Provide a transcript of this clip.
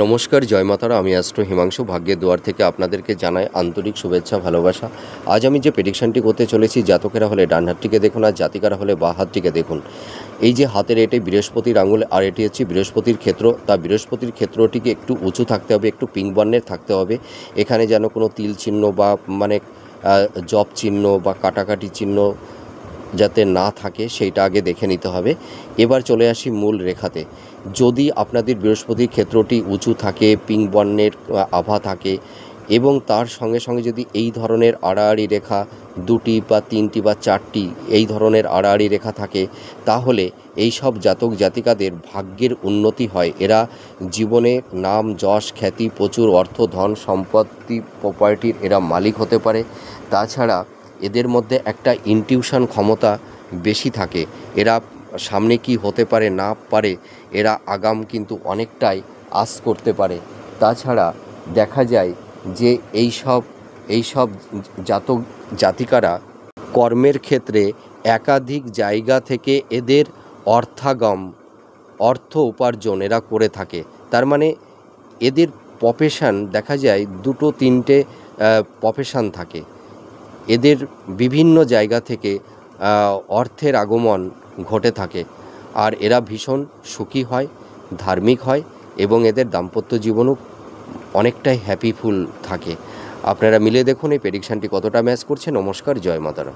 নমস্কার, জয় মাতারা। আমি অ্যাস্ট্রো হিমাংশু ভাগ্যের দুয়ার থেকে আপনাদেরকে জানাই আন্তরিক শুভেচ্ছা, ভালোবাসা। আজ আমি যে প্রেডিকশনটি করতে চলেছি, জাতকেরা হলে ডান হাতটিকে দেখুন আর জাতিকারা হলে বাঁ হাতটিকে দেখুন। এই যে হাতের এটি বৃহস্পতির আঙুল আর এটি হচ্ছে বৃহস্পতির ক্ষেত্র। তা বৃহস্পতির ক্ষেত্রটিকে একটু উঁচু থাকতে হবে, একটু পিঙ্ক বর্ণের থাকতে হবে। এখানে যেন কোনো তিল চিহ্ন বা মানে জপ চিহ্ন বা কাটাকাটি চিহ্ন যাতে না থাকে সেইটা আগে দেখে নিতে হবে। এবার চলে আসি মূল রেখাতে। যদি আপনাদের বৃহস্পতির ক্ষেত্রটি উঁচু থাকে, পিঙ্ক বর্ণের আভা থাকে এবং তার সঙ্গে সঙ্গে যদি এই ধরনের আড়াআড়ি রেখা দুটি বা তিনটি বা চারটি এই ধরনের আড়াআড়ি রেখা থাকে, তাহলে এই সব জাতক জাতিকাদের ভাগ্যের উন্নতি হয়। এরা জীবনে নাম যশ খ্যাতি, প্রচুর অর্থ ধন সম্পত্তি প্রপার্টির এরা মালিক হতে পারে। তাছাড়া এদের মধ্যে একটা ইনটিউশন ক্ষমতা বেশি থাকে। এরা সামনে কি হতে পারে না পারে এরা আগাম কিন্তু অনেকটাই আশ করতে পারে। তাছাড়া দেখা যায় যে এই সব জাতক জাতিকারা কর্মের ক্ষেত্রে একাধিক জায়গা থেকে এদের অর্থ উপার্জন এরা করে থাকে। তার মানে এদের প্রফেশন দেখা যায় দুটো তিনটে প্রফেশন থাকে। এদের বিভিন্ন জায়গা থেকে অর্থের আগমন ঘটে থাকে আর এরা ভীষণ সুখী হয়, ধার্মিক হয় এবং এদের দাম্পত্য জীবনও অনেকটাই হ্যাপিফুল থাকে। আপনারা মিলে দেখুন এই প্রেডিকশানটি কতটা ম্যাচ করছে। নমস্কার, জয় মাতারা।